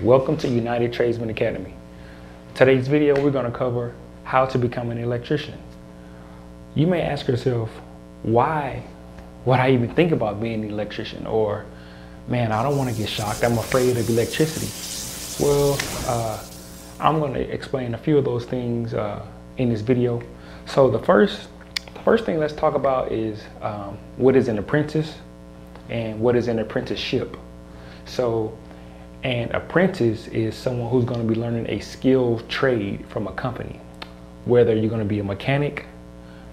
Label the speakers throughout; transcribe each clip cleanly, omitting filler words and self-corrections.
Speaker 1: Welcome to United Tradesman Academy. Today's video, we're going to cover how to become an electrician. You may ask yourself, why would I even think about being an electrician? Or, man, I don't want to get shocked. I'm afraid of electricity. Well, I'm going to explain a few of those things in this video. So the first thing let's talk about is what is an apprentice and what is an apprenticeship. So an apprentice is someone who's going to be learning a skilled trade from a company. Whether you're going to be a mechanic,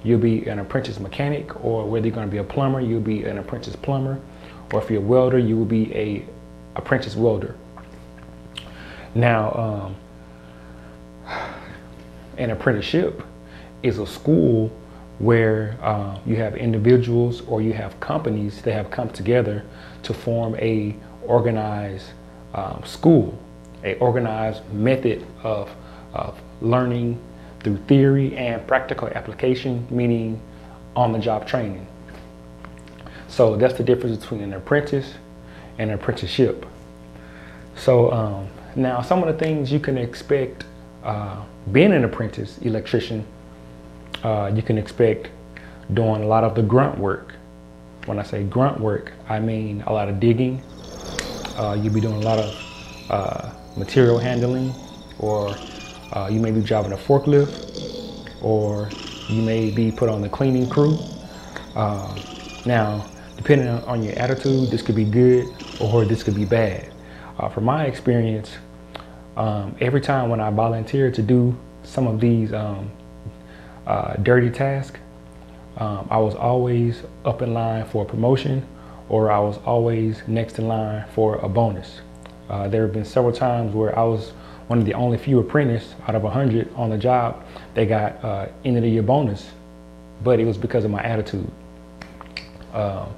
Speaker 1: you'll be an apprentice mechanic, or whether you're going to be a plumber, you'll be an apprentice plumber, or if you're a welder, you will be a apprentice welder. Now, an apprenticeship is a school where you have individuals or you have companies that have come together to form a organized school, a organized method of learning through theory and practical application, meaning on-the-job training. So that's the difference between an apprentice and an apprenticeship. So now some of the things you can expect being an apprentice electrician, you can expect doing a lot of the grunt work. When I say grunt work, I mean a lot of digging. You'll be doing a lot of material handling, or you may be driving a forklift, or you may be put on the cleaning crew. Now, depending on your attitude, this could be good or this could be bad. From my experience, every time when I volunteered to do some of these dirty tasks, I was always up in line for a promotion, or I was always next in line for a bonus. There have been several times where I was one of the only few apprentices out of 100 on the job that got end of the year bonus, but it was because of my attitude. Some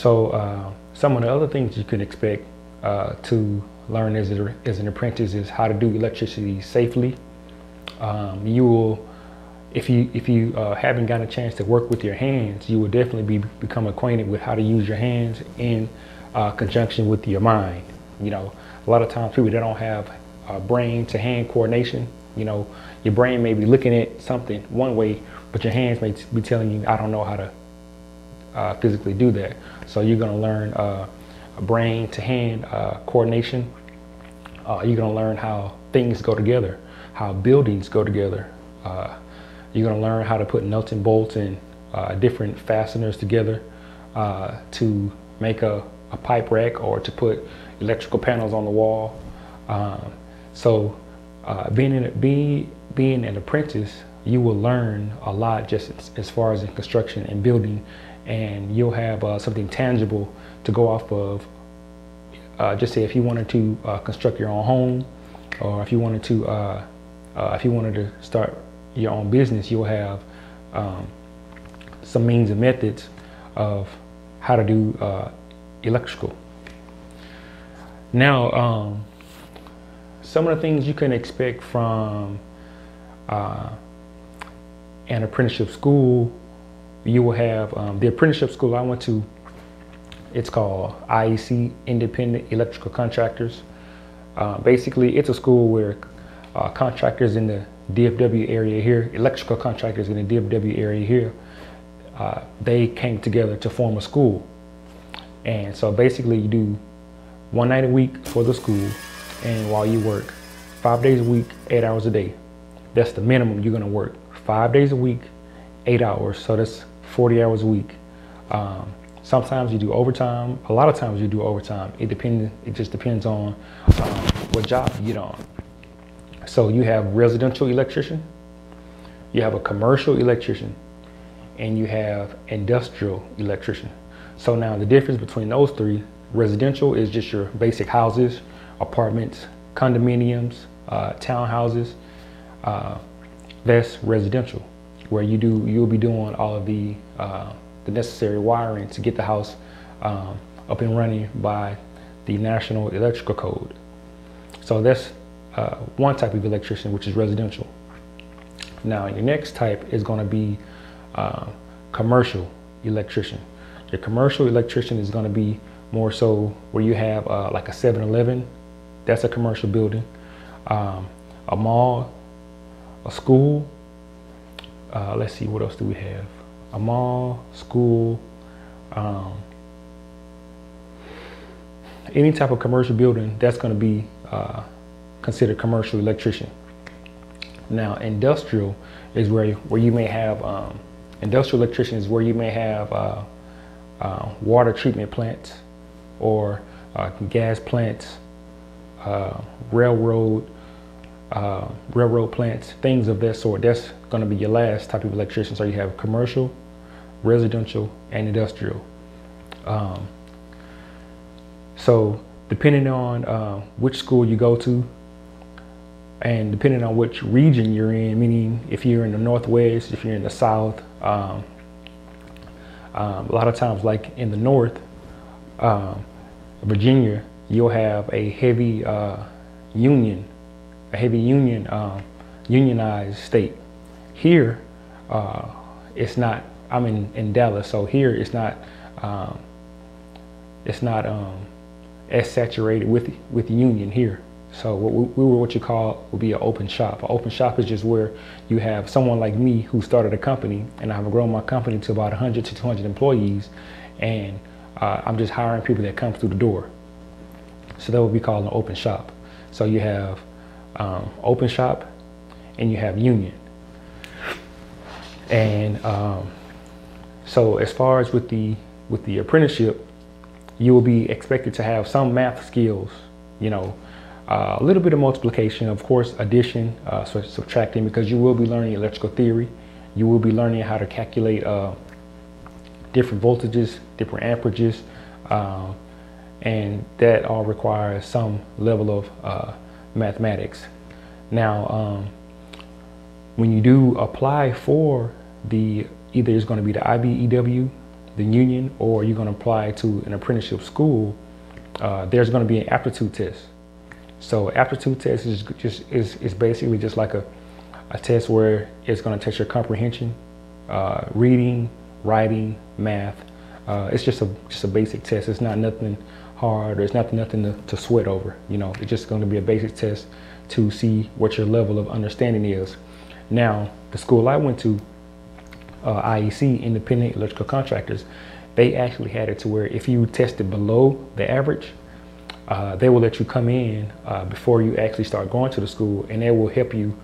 Speaker 1: of the other things you can expect to learn as an apprentice is how to do electricity safely. You will, if you haven't got a chance to work with your hands, you will definitely become acquainted with how to use your hands in conjunction with your mind. You know, a lot of times people that don't have brain to hand coordination, you know, your brain may be looking at something one way, but your hands may be telling you, I don't know how to physically do that. So you're going to learn brain to hand coordination. You're going to learn how things go together, how buildings go together. You're going to learn how to put nuts and bolts and different fasteners together to make a pipe rack, or to put electrical panels on the wall. Being an apprentice, you will learn a lot just as far as in construction and building, and you'll have something tangible to go off of. Just say if you wanted to construct your own home, or if you wanted to start your own business, you'll have some means and methods of how to do electrical. Now, some of the things you can expect from an apprenticeship school, you will have the apprenticeship school I went to. It's called IEC Independent Electrical Contractors. Basically, it's a school where contractors in the DFW area here, electrical contractors in the DFW area here, they came together to form a school. And so basically you do 1 night a week for the school, and while you work 5 days a week, 8 hours a day. That's the minimum you're gonna work. 5 days a week, 8 hours, so that's 40 hours a week. Sometimes you do overtime, a lot of times you do overtime. It just depends on what job you get on. So you have residential electrician, you have a commercial electrician, and you have industrial electrician. So now the difference between those three: residential is just your basic houses, apartments, condominiums, townhouses. That's residential, where you'll be doing all of the necessary wiring to get the house up and running by the National Electrical Code. So that's one type of electrician, which is residential. Now your next type is going to be commercial electrician. Your commercial electrician is going to be more so where you have like a 7-Eleven that's a commercial building. A mall, a school. Let's see, what else do we have? A mall, school, any type of commercial building that's going to be considered commercial electrician. Now, industrial is where you may have industrial electrician is where you may have water treatment plants or gas plants, railroad plants, things of that sort. That's going to be your last type of electrician. So you have commercial, residential, and industrial. So depending on which school you go to, and depending on which region you're in, meaning if you're in the Northwest, if you're in the South, a lot of times, like in the North, Virginia, you'll have a heavy unionized state. Here, it's not. I'm in Dallas, so here it's not as saturated with union here. So what you call would be an open shop. An open shop is just where you have someone like me who started a company, and I've grown my company to about 100 to 200 employees, and I'm just hiring people that come through the door. So that would be called an open shop. So you have open shop and you have union. And so as far as with the apprenticeship, you will be expected to have some math skills, you know, a little bit of multiplication, of course, addition, subtracting, because you will be learning electrical theory. You will be learning how to calculate different voltages, different amperages, and that all requires some level of mathematics. Now, when you do apply for either it's going to be the IBEW, the union, or you're going to apply to an apprenticeship school, there's going to be an aptitude test. So aptitude test is basically just like a test where it's going to test your comprehension, reading, writing, math. It's just a basic test. It's not nothing hard, or it's nothing to sweat over. You know, it's just going to be a basic test to see what your level of understanding is. Now, the school I went to, IEC, Independent Electrical Contractors, they actually had it to where if you tested below the average, they will let you come in before you actually start going to the school, and they will help you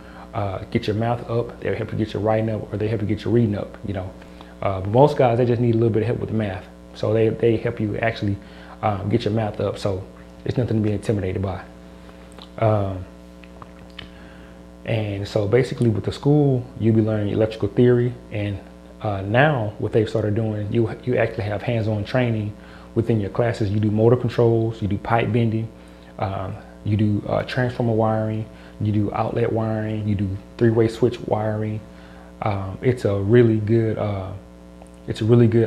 Speaker 1: get your math up, they'll help you get your writing up, or they help you get your reading up, you know. But most guys, they just need a little bit of help with the math. So they help you actually get your math up. So it's nothing to be intimidated by. And so basically with the school, you'll be learning electrical theory, and now what they've started doing, you actually have hands-on training within your classes. You do motor controls, you do pipe bending, you do transformer wiring, you do outlet wiring, you do three-way switch wiring. It's a really good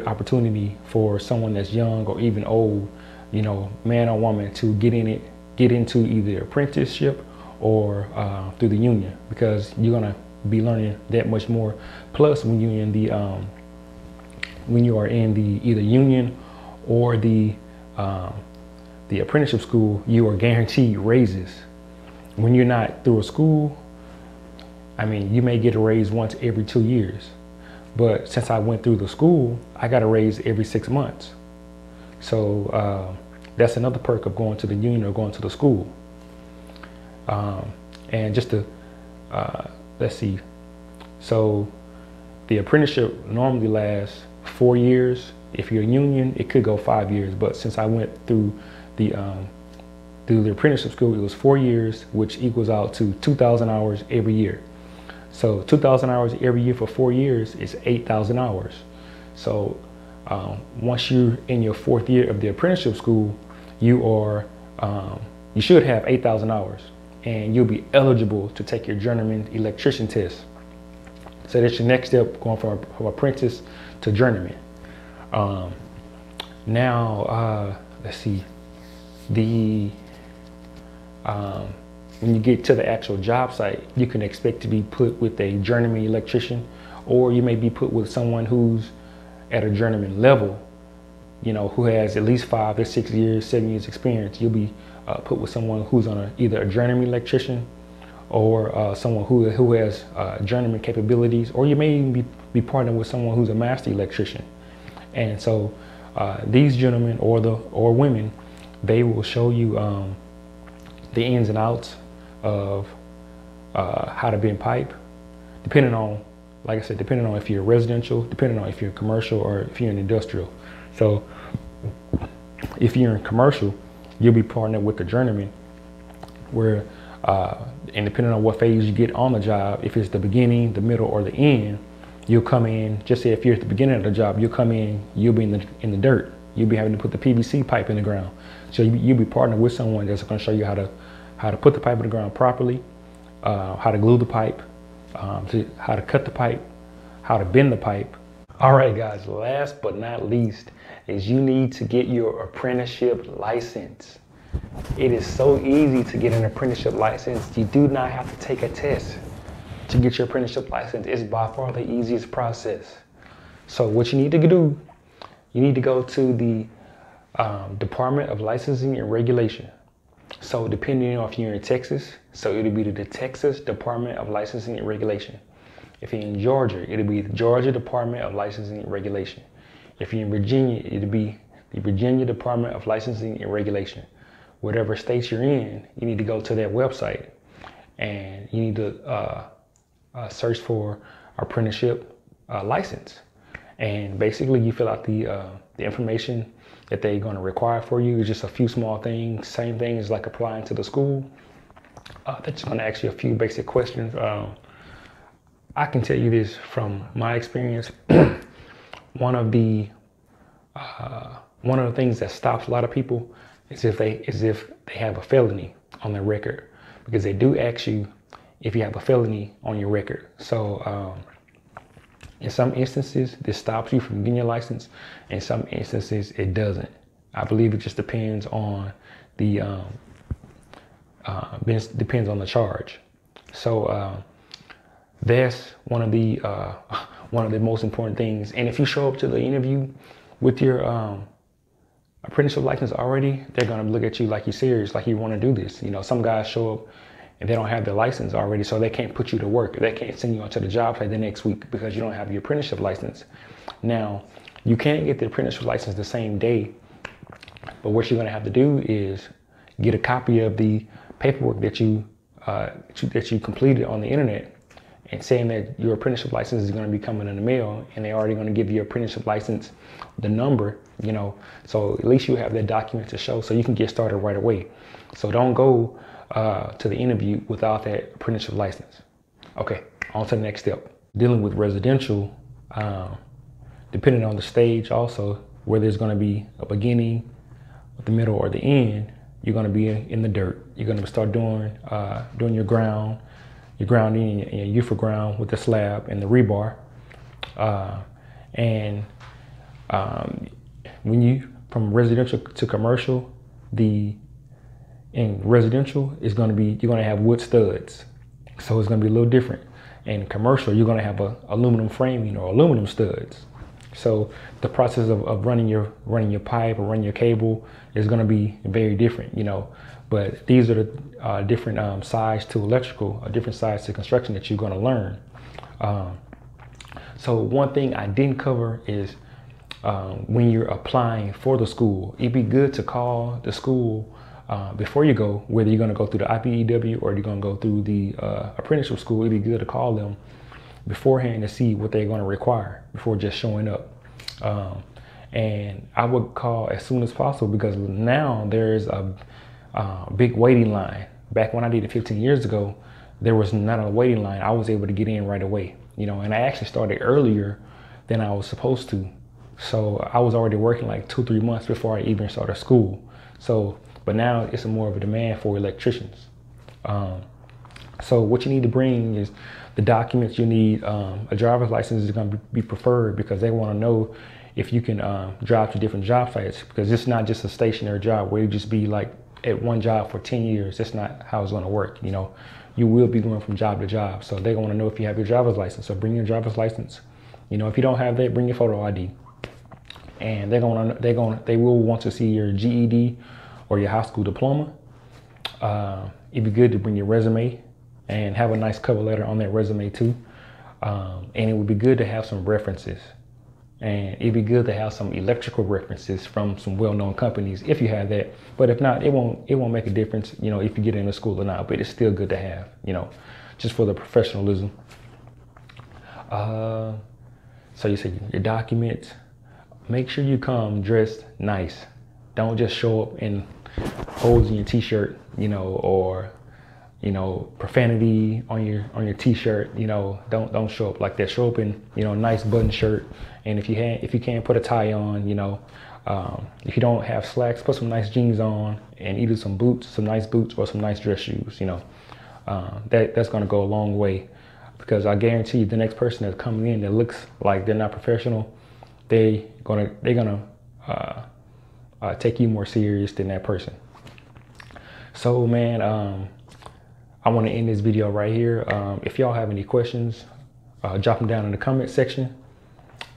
Speaker 1: opportunity for someone that's young or even old, you know, man or woman, to get into either apprenticeship or through the union, because you're gonna be learning that much more. Plus, when you're in when you are in the either union or the apprenticeship school, you are guaranteed raises. When you're not through a school, I mean, you may get a raise once every 2 years. But since I went through the school, I got a raise every 6 months. So that's another perk of going to the union or going to the school. And just to, let's see. So the apprenticeship normally lasts 4 years. If you're a union, it could go 5 years. But since I went through the apprenticeship school, it was 4 years, which equals out to 2,000 hours every year. So 2,000 hours every year for 4 years is 8,000 hours. So once you're in your 4th year of the apprenticeship school, you should have 8,000 hours, and you'll be eligible to take your journeyman electrician test. So that's your next step, going from apprentice to journeyman. Now, let's see, when you get to the actual job site, you can expect to be put with a journeyman electrician, or you may be put with someone who's at a journeyman level, you know, who has at least 5 to 6 years, 7 years experience. You'll be put with someone who's on either a journeyman electrician or someone who has journeyman capabilities, or you may even be partnered with someone who's a master electrician. And so these gentlemen or women, they will show you the ins and outs of how to bend pipe, depending on, like I said, depending on if you're residential, depending on if you're commercial, or if you're in industrial. So if you're in commercial, you'll be partnered with the journeyman, where and depending on what phase you get on the job, if it's the beginning, the middle, or the end, you'll come in. Just say if you're at the beginning of the job, you'll come in, you'll be in the dirt. You'll be having to put the PVC pipe in the ground. So you'll be partnered with someone that's going to show you how to put the pipe in the ground properly, how to glue the pipe, how to cut the pipe, how to bend the pipe. All right, guys, last but not least is you need to get your apprenticeship license. It is so easy to get an apprenticeship license. You do not have to take a test to get your apprenticeship license. It's by far the easiest process. So what you need to do, you need to go to the Department of Licensing and Regulation. So depending on if you're in Texas, so it'll be the Texas Department of Licensing and Regulation. If you're in Georgia, it'll be the Georgia Department of Licensing and Regulation. If you're in Virginia, it'll be the Virginia Department of Licensing and Regulation. Whatever states you're in, you need to go to that website and you need to search for apprenticeship license. And basically you fill out the information that they're going to require for you. It's just a few small things, same thing as like applying to the school. They're just going to ask you a few basic questions. I can tell you this from my experience. One of the things that stops a lot of people is if they have a felony on their record, because they do ask you if you have a felony on your record. So in some instances, this stops you from getting your license. In some instances, it doesn't. I believe it just depends on the charge. So that's one of the most important things. And if you show up to the interview with your apprenticeship license already, they're gonna look at you like you're serious, like you want to do this. You know, some guys show up and they don't have their license already, so they can't put you to work. They can't send you onto the job site the next week because you don't have your apprenticeship license. Now, you can't get the apprenticeship license the same day, but what you're gonna have to do is get a copy of the paperwork that you completed on the internet, and saying that your apprenticeship license is going to be coming in the mail, and they're already going to give you your apprenticeship license, the number, you know, so at least you have that document to show so you can get started right away. So don't go to the interview without that apprenticeship license. Okay, on to the next step. Dealing with residential, depending on the stage also, whether it's going to be a beginning, the middle, or the end, you're going to be in the dirt. You're going to start doing your grounding and your UFA ground with the slab and the rebar. When you, from residential to commercial, in residential is going to be, you're going to have wood studs. So it's going to be a little different. In commercial, you're going to have aluminum framing or aluminum studs. So the process of running your pipe or running your cable is going to be very different, you know. But these are the different sides to electrical, different sides to construction that you're going to learn. So one thing I didn't cover is when you're applying for the school, it'd be good to call the school before you go, whether you're going to go through the IPEW or you're going to go through the apprenticeship school. It'd be good to call them beforehand to see what they're going to require before just showing up. And I would call as soon as possible, because now there's a big waiting line. Back when I did it 15 years ago, there was not a waiting line. I was able to get in right away, you know, and I actually started earlier than I was supposed to. So I was already working like 2-3 months before I even started school. So, but now it's more of a demand for electricians. So what you need to bring is the documents you need. A driver's license is going to be preferred, because they want to know if you can drive to different job sites, because it's not just a stationary job where you just be like at one job for 10 years. That's not how it's going to work. You know, you will be going from job to job. So they want to know if you have your driver's license. So bring your driver's license. You know, if you don't have that, bring your photo ID. and they will want to see your GED or your high school diploma. It'd be good to bring your resume and have a nice cover letter on that resume too. And it would be good to have some references. And it'd be good to have some electrical references from some well-known companies if you have that. But if not, it won't make a difference, you know, if you get into school or not. But it's still good to have, you know, just for the professionalism. So you say your documents. Make sure you come dressed nice. Don't just show up in holes in your t-shirt, you know, or you know, profanity on your t-shirt. You know, don't show up like that. Show up in, you know, nice button shirt. And if you can't put a tie on, you know, if you don't have slacks, put some nice jeans on, and either some nice boots or some nice dress shoes. You know, that's gonna go a long way, because I guarantee you the next person that's coming in that looks like they're not professional, they're gonna take you more serious than that person. So man, I want to end this video right here. If y'all have any questions, drop them down in the comment section.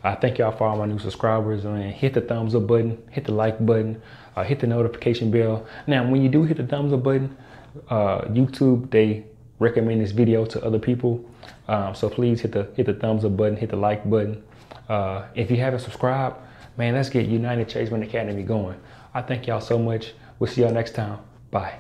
Speaker 1: I thank y'all for all my new subscribers, and hit the thumbs up button, hit the like button, hit the notification bell. Now, when you do hit the thumbs up button, YouTube, they recommend this video to other people. So please hit the thumbs up button, hit the like button. If you haven't subscribed, man, let's get United Tradesman Academy going. I thank y'all so much. We'll see y'all next time. Bye.